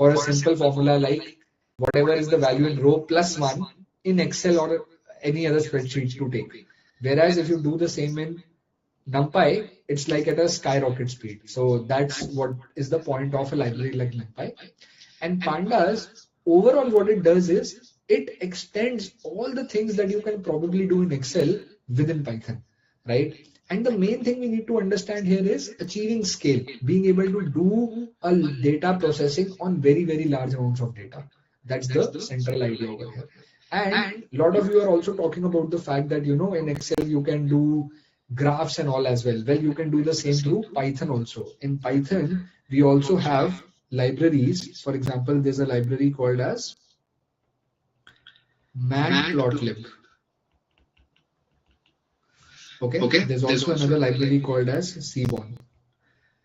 for a simple formula like whatever is the value in row plus 1 in Excel or any other spreadsheet to take. Whereas if you do the same in NumPy, it's like at a skyrocket speed. So that's what is the point of a library like NumPy. And Pandas, overall what it does is it extends all the things that you can probably do in Excel within Python, right? And the main thing we need to understand here is achieving scale, being able to do a data processing on very, very large amounts of data. That's the central idea over here. And a lot of you are also talking about the fact that, you know, in Excel you can do graphs and all as well. Well, you can do the same through Python also. In Python, we also have libraries. For example, there's a library called as matplotlib. Okay. There's also another library called as Seaborn.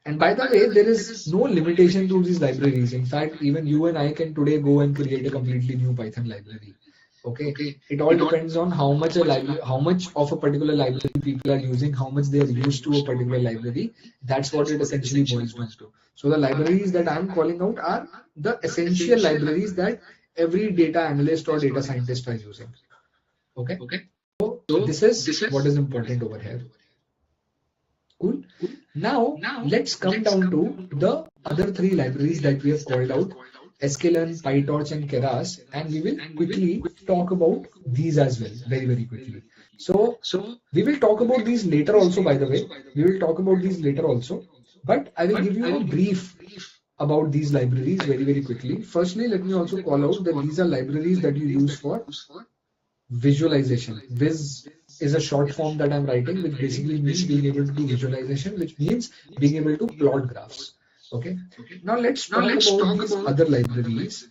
And by the way, there is no limitation to these libraries. In fact, even you and I can today go and create a completely new Python library. Okay. It all depends on how much of a particular library people are using, how much they are used to a particular library. That's what it essentially boils down to. So the libraries that I'm calling out are the essential libraries that every data analyst or data scientist are using. Okay. So this is what is important over here. Cool. Now let's come down to the other three libraries that we have called out: sklearn, PyTorch, and Keras, and we will quickly talk about these as well, very, very quickly. So we will talk about these later also, by the way. We will talk about these later also, but I will give you a brief about these libraries very, very quickly. Firstly, let me also call out that these are libraries that you use for visualization. Viz is a short form that I'm writing, which basically means being able to do visualization, which means being able to plot graphs. Okay. Now let's talk about these other libraries,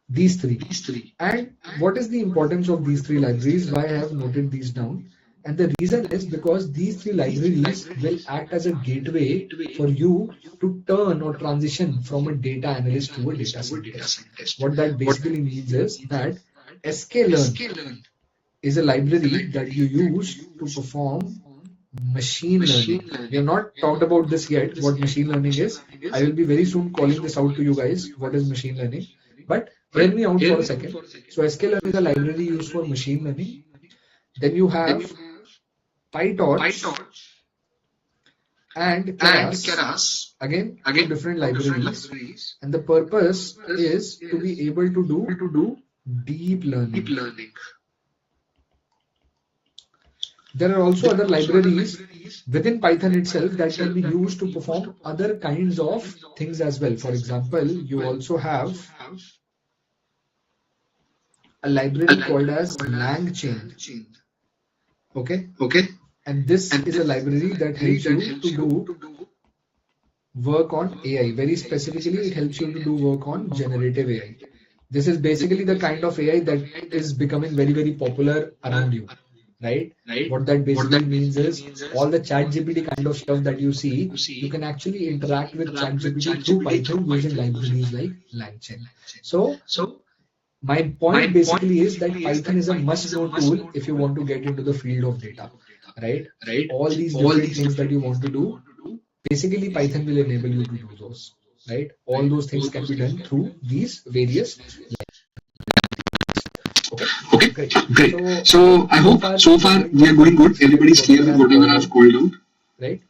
these three. And what is the importance of these three libraries? Why I have noted these down? And the reason is because these three libraries will act as a gateway for you to turn or transition from a data analyst to a data scientist. What that basically means is that sklearn is a library that you use to perform machine learning. We have not talked about this yet, what machine learning is. I will be very soon calling this out to you guys, what is machine learning. But hear me out for a second. So sklearn is a library used for machine learning. Then you have PyTorch and Keras, again two different libraries. And the purpose is to be able to do deep learning. There are also other libraries within Python itself that can be used to perform other kinds of things as well. For example, you also have a library called as LangChain. Okay. And this is a library that helps you to do work on AI. Very specifically, it helps you to do work on generative AI. This is basically the kind of AI that is becoming very, very popular around you. Right? What that basically means is all the ChatGPT kind of stuff that you see, you can actually interact with ChatGPT through Python using libraries like LangChain. So my point basically is that Python is a must-know tool if you want to get into the field of data. Right? All these different things that you want to do, basically Python will enable you to do those. Right? All those things can be done through these various. Okay, great. So I hope so far we are going good. Everybody's clear with whatever I've called out. Right?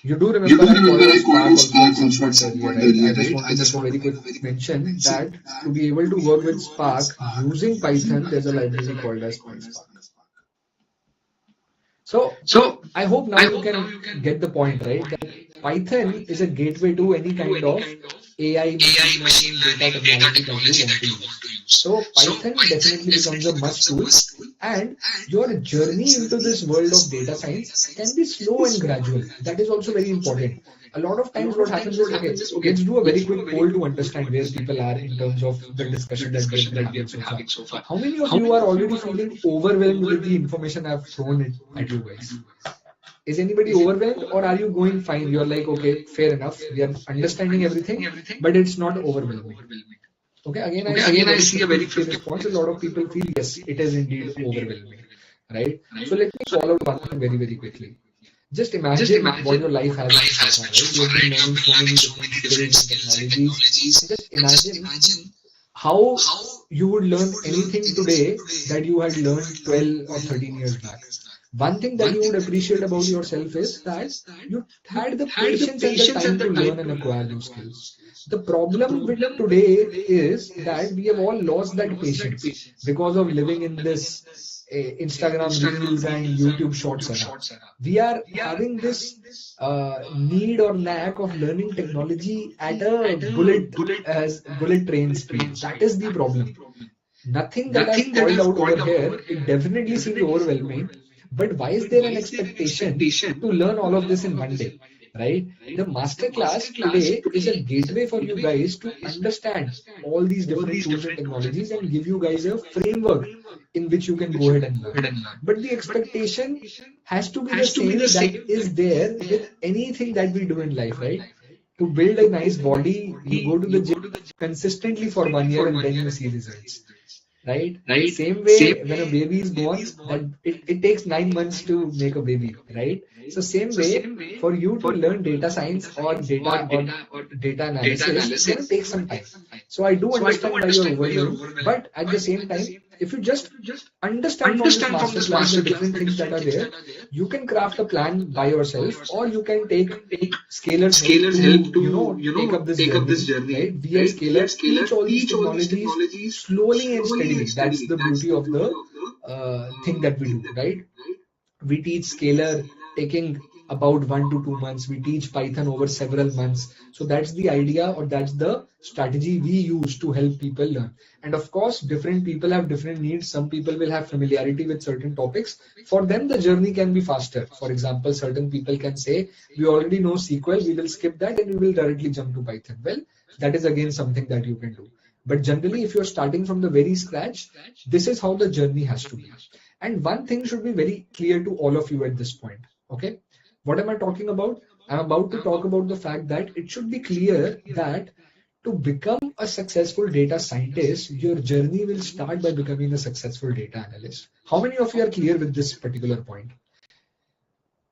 You do remember I called out Spark also at some point earlier, right? I just want to make a very quick mention that to be able to work with Spark using Python, there's a library called as PySpark. So I hope now you can get the point, right? That Python is a gateway to any kind of AI, machine learning, data technology that you want to use. So Python definitely becomes a must tool, and your journey into this world of data science can be slow and gradual. That is also very important. A lot of times what happens is, okay, let's do a very quick poll to understand where people are in terms of the discussion that we have been having so far. How many of you are already feeling overwhelmed with the information I've thrown at you guys? Is anybody overwhelmed, or are you going fine? You're like, okay, fair enough. We are understanding everything, but it's not overwhelming. Okay, again, I see a very 50 response. A lot of people feel, yes, it is indeed overwhelming, right? So let me call out one thing very, very quickly. Just imagine what your life has been so far, right? You've been learning so many different skills and technologies. And just imagine how you would learn anything today that you had learned 12 or 13 years back. One thing that you would appreciate about yourself is that you had the patience and the time to learn and acquire those skills. The problem with today is that we have all lost that patience because of living in this Instagram Reels and YouTube Shorts era. We are having this need or lack of learning technology at a bullet train speed. That is the problem. Nothing that I've called out over here, it definitely seems overwhelming. But why is there an expectation to learn all of this in one day? Right? The masterclass today is a gateway for you guys to understand all these different tools and technologies and give you guys a framework in which you can go ahead and learn. But the expectation has to be the same that is there with anything that we do in life, right? To build a nice body, you go to the gym consistently for 1 year and then you see results. Right? Same way when a baby is born, that it takes 9 months to make a baby, right? So same way for you to learn data science or data analysis, it's going to take some time. So I do understand why you're overwhelmed, but at the same time, if you just understand from this masterclass the different things that are there, you can craft a plan by yourself, or you can take Scalar's help to take up this journey, right? We at Scalar teach all these technologies slowly and steadily. That's the beauty of the thing that we do, right? We teach Scalar taking about 1 to 2 months. We teach Python over several months. So that's the idea, or that's the strategy we use to help people learn. And of course, different people have different needs. Some people will have familiarity with certain topics. For them, the journey can be faster. For example, certain people can say, we already know SQL, we will skip that and we will directly jump to Python. Well, that is again something that you can do. But generally, if you're starting from the very scratch, this is how the journey has to be. And one thing should be very clear to all of you at this point. Okay, what am I talking about? I'm about to talk about the fact that it should be clear that to become a successful data scientist, your journey will start by becoming a successful data analyst. How many of you are clear with this particular point?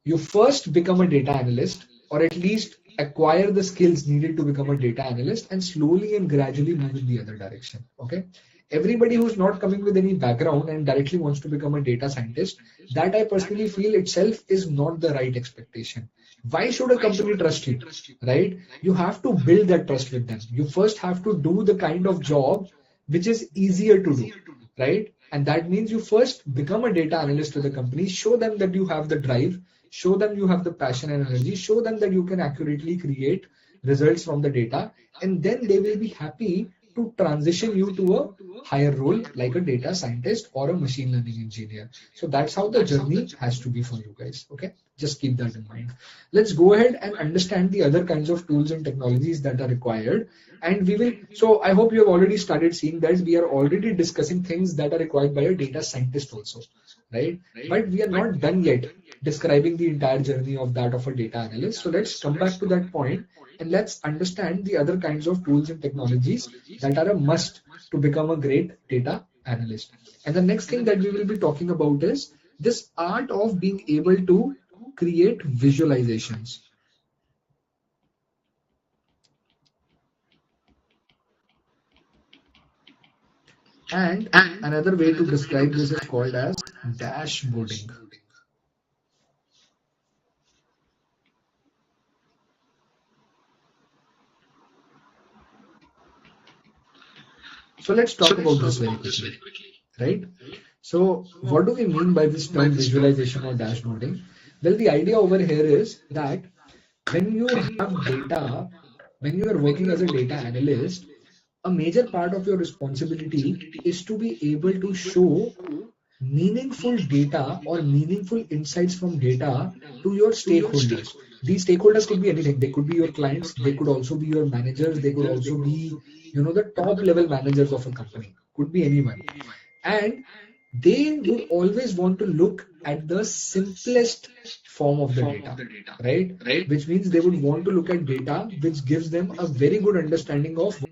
You first become a data analyst, or at least acquire the skills needed to become a data analyst, and slowly and gradually move in the other direction. Okay. Everybody who's not coming with any background and directly wants to become a data scientist, that I personally feel itself is not the right expectation. Why should a company trust you, right? You have to build that trust with them. You first have to do the kind of job which is easier to do, right? And that means you first become a data analyst to the company, show them that you have the drive, show them you have the passion and energy, show them that you can accurately create results from the data, and then they will be happy to transition you to a higher role like a data scientist or a machine learning engineer. So that's how the journey has to be for you guys. Okay, just keep that in mind. Let's go ahead and understand the other kinds of tools and technologies that are required. And we will, so I hope you have already started seeing that we are already discussing things that are required by a data scientist also, right? But we are not done yet describing the entire journey of that of a data analyst. So let's come back to that point and let's understand the other kinds of tools and technologies that are a must to become a great data analyst. And the next thing that we will be talking about is this art of being able to create visualizations. And another way to describe this is called as dashboarding. So let's talk about this very quickly, right? So what do we mean by this term visualization or dashboarding? Well, the idea over here is that when you have data, when you are working as a data analyst, a major part of your responsibility is to be able to show meaningful data or meaningful insights from data to your stakeholders. These stakeholders could be anything. They could be your clients, they could also be your managers, they could also be, the top level managers of a company, could be anyone. And they would always want to look at the simplest form of the data, right? Which means they would want to look at data which gives them a very good understanding of